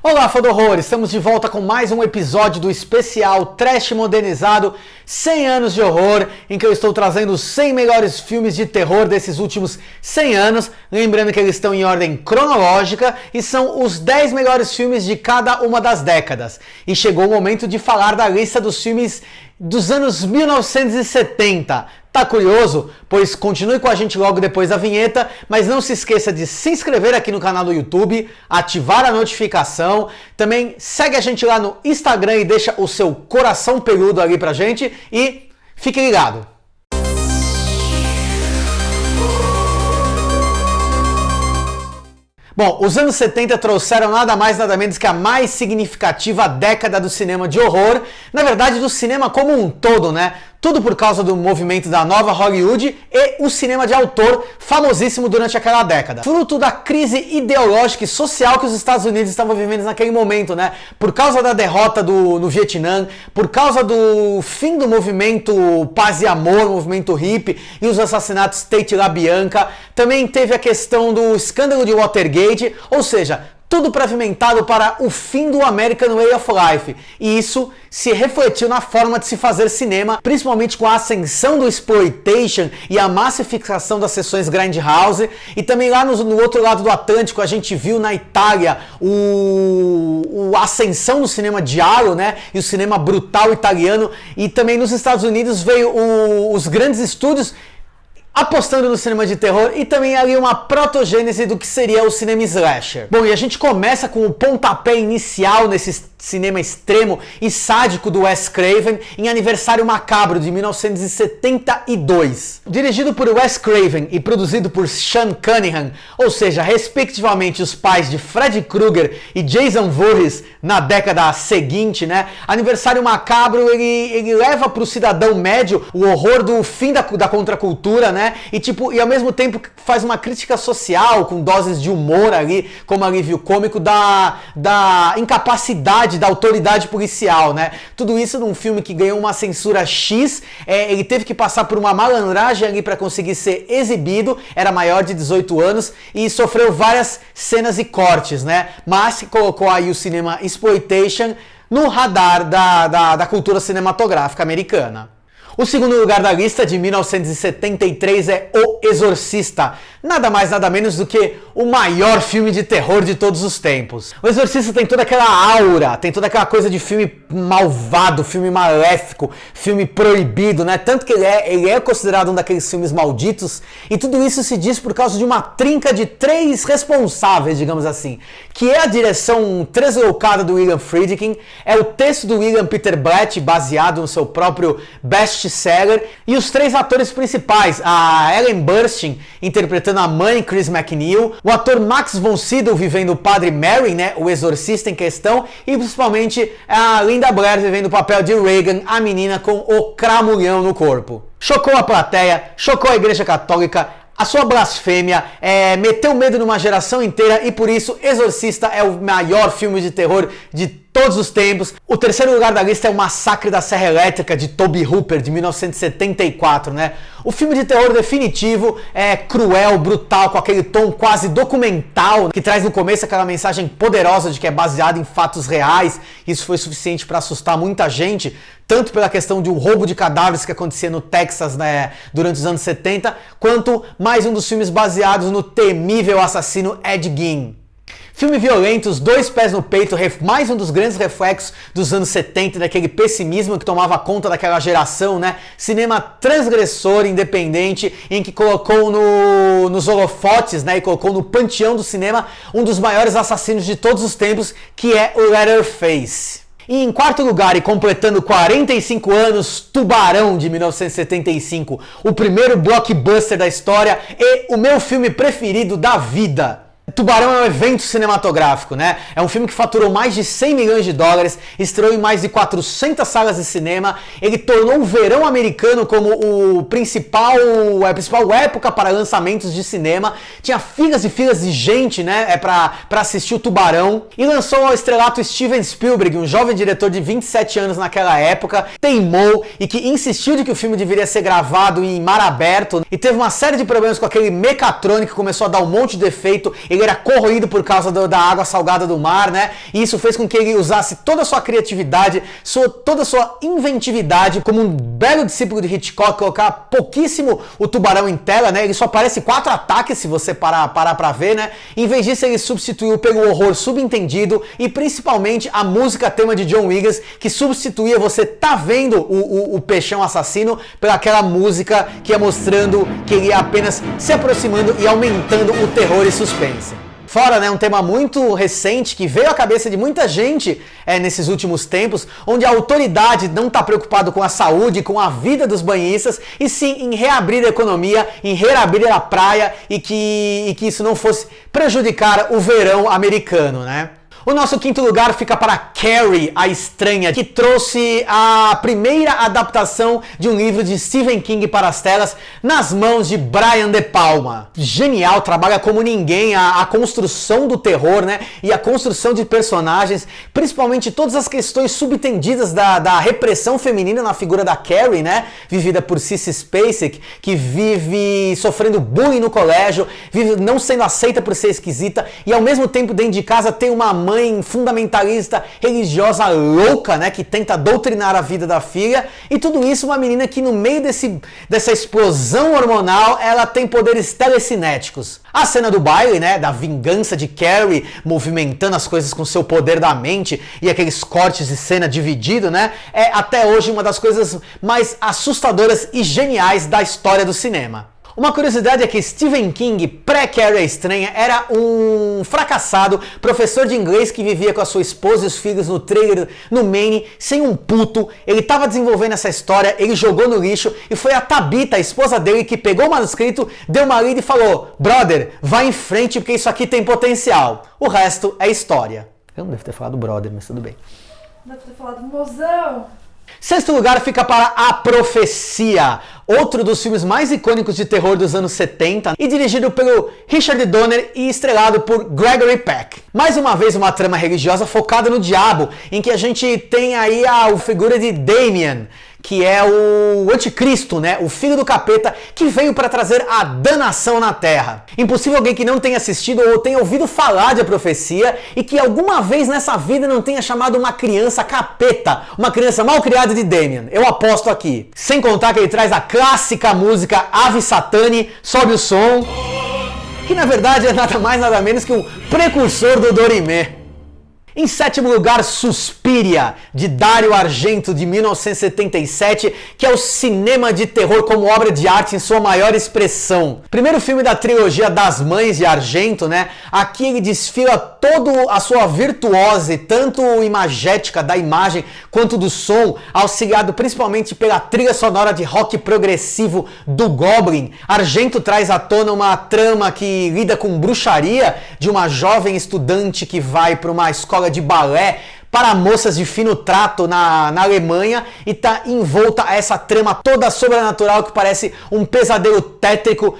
Olá, fã do horror! Estamos de volta com mais um episódio do especial Trash Modernizado 100 anos de horror, em que eu estou trazendo os 100 melhores filmes de terror desses últimos 100 anos, lembrando que eles estão em ordem cronológica e são os 10 melhores filmes de cada uma das décadas. E chegou o momento de falar da lista dos filmes dos anos 1970. Tá curioso? Pois continue com a gente logo depois da vinheta, mas não se esqueça de se inscrever aqui no canal do YouTube, ativar a notificação, também segue a gente lá no Instagram e deixa o seu coração peludo ali pra gente e fique ligado! Bom, os anos 70 trouxeram nada mais nada menos que a mais significativa década do cinema de horror, na verdade do cinema como um todo, né? Tudo por causa do movimento da nova Hollywood e o cinema de autor famosíssimo durante aquela década. Fruto da crise ideológica e social que os Estados Unidos estavam vivendo naquele momento, né? Por causa da derrota no Vietnã, por causa do fim do movimento Paz e Amor, o movimento hippie e os assassinatos Tate LaBianca. Também teve a questão do escândalo de Watergate, ou seja, tudo pavimentado para o fim do American Way of Life. E isso se refletiu na forma de se fazer cinema, principalmente com a ascensão do exploitation e a massificação das sessões Grindhouse. E também lá no outro lado do Atlântico a gente viu na Itália a ascensão do cinema giallo, né? E o cinema brutal italiano. E também nos Estados Unidos veio os grandes estúdios apostando no cinema de terror e também ali uma protogênese do que seria o cinema slasher. Bom, e a gente começa com o pontapé inicial nesse cinema extremo e sádico do Wes Craven em Aniversário Macabro de 1972. Dirigido por Wes Craven e produzido por Sean Cunningham, ou seja, respectivamente os pais de Freddy Krueger e Jason Voorhees na década seguinte, né? Aniversário Macabro, ele leva para o cidadão médio o horror do fim da contracultura, né? E ao mesmo tempo faz uma crítica social com doses de humor ali, como alívio cômico da incapacidade da autoridade policial, né? Tudo isso num filme que ganhou uma censura X, ele teve que passar por uma malandragem ali para conseguir ser exibido, era maior de 18 anos e sofreu várias cenas e cortes, né? Mas colocou aí o cinema exploitation no radar da cultura cinematográfica americana. O segundo lugar da lista, de 1973, é O Exorcista. Nada mais, nada menos do que o maior filme de terror de todos os tempos. O Exorcista tem toda aquela aura, tem toda aquela coisa de filme malvado, filme maléfico, filme proibido, né? Tanto que ele é considerado um daqueles filmes malditos, e tudo isso se diz por causa de uma trinca de três responsáveis, digamos assim, que é a direção translocada do William Friedkin, é o texto do William Peter Blatty, baseado no seu próprio best-seller, e os três atores principais, a Ellen Burstyn, interpretando a mãe Chris McNeil, o ator Max von Sydow vivendo o padre Merrin, né, o exorcista em questão, e principalmente a Linda Blair vivendo o papel de Regan, a menina com o cramulhão no corpo. Chocou a plateia, chocou a Igreja Católica, a sua blasfêmia, meteu medo numa geração inteira e por isso Exorcista é o maior filme de terror de todos os tempos. O terceiro lugar da lista é o Massacre da Serra Elétrica, de Tobe Hooper, de 1974, né? O filme de terror definitivo, é cruel, brutal, com aquele tom quase documental, que traz no começo aquela mensagem poderosa de que é baseado em fatos reais. Isso foi suficiente para assustar muita gente, tanto pela questão de um roubo de cadáveres que acontecia no Texas, né, durante os anos 70, quanto mais um dos filmes baseados no temível assassino Ed Gein. Filme violento, os dois pés no peito, mais um dos grandes reflexos dos anos 70, daquele pessimismo que tomava conta daquela geração, né? Cinema transgressor, independente, em que colocou nos holofotes, né? E colocou no panteão do cinema um dos maiores assassinos de todos os tempos, que é o Leatherface. E em quarto lugar, e completando 45 anos, Tubarão, de 1975, o primeiro blockbuster da história e o meu filme preferido da vida. Tubarão é um evento cinematográfico, né? É um filme que faturou mais de 100 milhões de dólares, estreou em mais de 400 salas de cinema, ele tornou o verão americano como a principal época para lançamentos de cinema, tinha filas e filas de gente, né, para assistir o Tubarão, e lançou ao estrelato Steven Spielberg, um jovem diretor de 27 anos naquela época, teimou e que insistiu de que o filme deveria ser gravado em mar aberto, e teve uma série de problemas com aquele mecatrônico que começou a dar um monte de defeito, ele ele era corroído por causa da água salgada do mar, né? E isso fez com que ele usasse toda a sua criatividade, toda a sua inventividade, como um belo discípulo de Hitchcock, colocar pouquíssimo o tubarão em tela, né? Ele só aparece 4 ataques, se você parar pra ver, né? Em vez disso, ele substituiu pelo horror subentendido e principalmente a música tema de John Williams, que substituía você tá vendo o peixão assassino pelaquela música que ia mostrando que ele ia apenas se aproximando e aumentando o terror e suspense. Fora, né, um tema muito recente que veio à cabeça de muita gente nesses últimos tempos, onde a autoridade não está preocupada com a saúde, com a vida dos banhistas, e sim em reabrir a economia, em reabrir a praia e que isso não fosse prejudicar o verão americano, né? O nosso quinto lugar fica para Carrie, a Estranha, que trouxe a primeira adaptação de um livro de Stephen King para as telas nas mãos de Brian De Palma. Genial, trabalha como ninguém a construção do terror, né? E a construção de personagens, principalmente todas as questões subtendidas da repressão feminina na figura da Carrie, né? Vivida por Sissy Spacek, que vive sofrendo bullying no colégio, vive não sendo aceita por ser esquisita e ao mesmo tempo dentro de casa tem uma mãe fundamentalista, religiosa louca, né, que tenta doutrinar a vida da filha, e tudo isso uma menina que no meio dessa explosão hormonal, ela tem poderes telecinéticos. A cena do baile, né, da vingança de Carrie movimentando as coisas com seu poder da mente e aqueles cortes de cena dividido, né, é até hoje uma das coisas mais assustadoras e geniais da história do cinema. Uma curiosidade é que Stephen King, pré-Carrie a Estranha, era um fracassado professor de inglês que vivia com a sua esposa e os filhos no trailer no Maine, sem um puto. Ele estava desenvolvendo essa história, ele jogou no lixo e foi a Tabitha, a esposa dele, que pegou o manuscrito, deu uma lida e falou: brother, vai em frente porque isso aqui tem potencial. O resto é história. Eu não devo ter falado brother, mas tudo bem. Deve ter falado mozão. Sexto lugar fica para A Profecia, outro dos filmes mais icônicos de terror dos anos 70 e dirigido pelo Richard Donner e estrelado por Gregory Peck. Mais uma vez uma trama religiosa focada no diabo, em que a gente tem aí a figura de Damien, que é o anticristo, né? O filho do capeta que veio para trazer a danação na Terra. Impossível alguém que não tenha assistido ou tenha ouvido falar de A Profecia e que alguma vez nessa vida não tenha chamado uma criança capeta, uma criança mal criada de Damien. Eu aposto aqui. Sem contar que ele traz a clássica música Ave Satani, sobe o som, que na verdade é nada mais nada menos que um precursor do Dorime. Em sétimo lugar, Suspiria, de Dario Argento, de 1977, que é o cinema de terror como obra de arte em sua maior expressão. Primeiro filme da trilogia das Mães de Argento, né? Aqui ele desfila toda a sua virtuose, tanto imagética da imagem quanto do som, auxiliado principalmente pela trilha sonora de rock progressivo do Goblin. Argento traz à tona uma trama que lida com bruxaria de uma jovem estudante que vai para uma escola de balé para moças de fino trato na Alemanha e tá envolta a essa trama toda sobrenatural que parece um pesadelo tétrico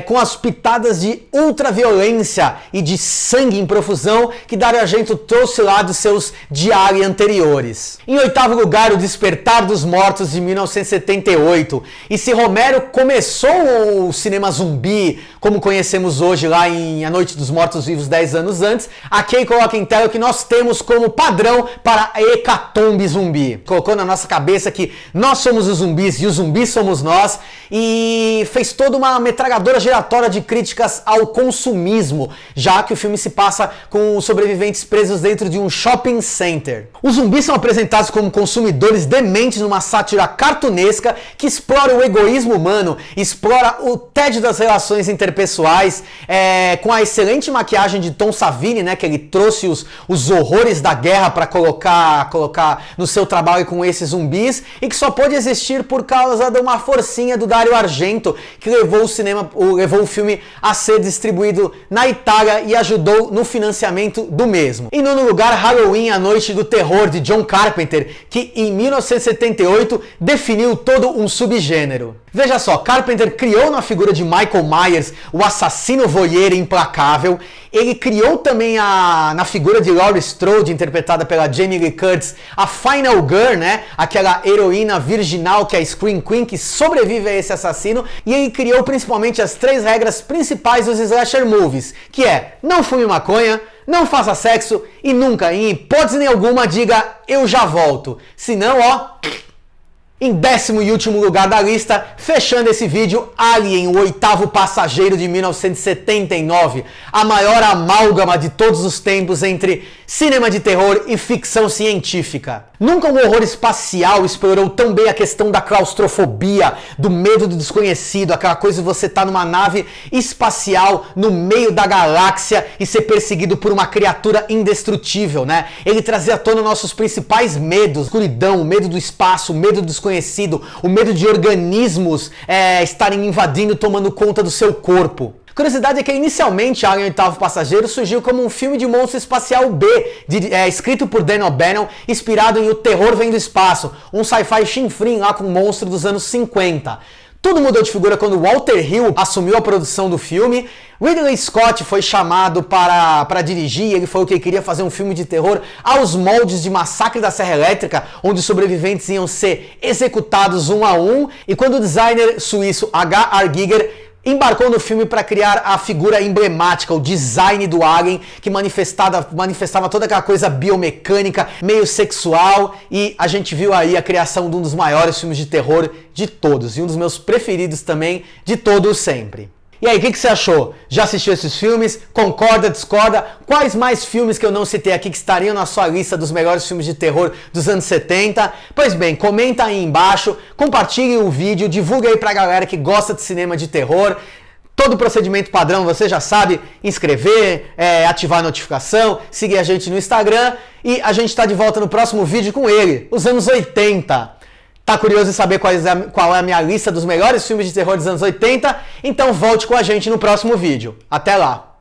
com as pitadas de ultraviolência e de sangue em profusão que Dario Argento trouxe lá dos seus diários anteriores. Em oitavo lugar, O Despertar dos Mortos, de 1978. E se Romero começou o cinema zumbi, como conhecemos hoje lá em A Noite dos Mortos Vivos 10 anos antes, aqui ele coloca em tela o que nós temos como padrão para a hecatombe zumbi. Colocou na nossa cabeça que nós somos os zumbis e os zumbis somos nós, e fez toda uma metralhadora giratória de críticas ao consumismo, já que o filme se passa com os sobreviventes presos dentro de um shopping center. Os zumbis são apresentados como consumidores dementes numa sátira cartunesca que explora o egoísmo humano, explora o tédio das relações interpessoais, com a excelente maquiagem de Tom Savini, né, que ele trouxe os horrores da guerra para colocar no seu trabalho com esses zumbis, e que só pôde existir por causa de uma forcinha do Dario Argento, que levou o filme a ser distribuído na Itália e ajudou no financiamento do mesmo. Em nono lugar, Halloween, A Noite do Terror, de John Carpenter, que em 1978 definiu todo um subgênero. Veja só, Carpenter criou na figura de Michael Myers o assassino voyeur implacável. Ele criou também na figura de Laurie Strode, interpretada pela Jamie Lee Curtis, a Final Girl, né? Aquela heroína virginal que é a Scream Queen, que sobrevive a esse assassino. E ele criou principalmente principalmente as 3 regras principais dos slasher movies, que é: não fume maconha, não faça sexo e nunca, em hipótese nenhuma, diga eu já volto. Senão, ó... Em 10º e último lugar da lista, fechando esse vídeo, Alien, o 8º passageiro de 1979, a maior amálgama de todos os tempos entre cinema de terror e ficção científica. Nunca um horror espacial explorou tão bem a questão da claustrofobia, do medo do desconhecido, aquela coisa de você estar numa nave espacial no meio da galáxia e ser perseguido por uma criatura indestrutível, né? Ele trazia à tona nossos principais medos: escuridão, o medo do espaço, o medo do desconhecido, o medo de organismos estarem invadindo, tomando conta do seu corpo. Curiosidade é que inicialmente Alien, o 8º passageiro surgiu como um filme de monstro espacial B, escrito por Dan O'Bannon, inspirado em O Terror Vem do Espaço, um sci-fi chinfrim lá com monstro dos anos 50. Tudo mudou de figura quando Walter Hill assumiu a produção do filme. Ridley Scott foi chamado para dirigir, ele falou que ele queria fazer um filme de terror aos moldes de Massacre da Serra Elétrica, onde os sobreviventes iam ser executados um a um, e quando o designer suíço H.R. Giger embarcou no filme para criar a figura emblemática, o design do Alien, que manifestava toda aquela coisa biomecânica, meio sexual, e a gente viu aí a criação de um dos maiores filmes de terror de todos, e um dos meus preferidos também de todos sempre. E aí, o que você achou? Já assistiu esses filmes? Concorda, discorda? Quais mais filmes que eu não citei aqui que estariam na sua lista dos melhores filmes de terror dos anos 70? Pois bem, comenta aí embaixo, compartilhe o vídeo, divulgue aí pra galera que gosta de cinema de terror. Todo o procedimento padrão, você já sabe: inscrever, ativar a notificação, seguir a gente no Instagram, e a gente tá de volta no próximo vídeo com ele, os anos 80. Tá curioso em saber qual é a minha lista dos melhores filmes de terror dos anos 80? Então volte com a gente no próximo vídeo. Até lá!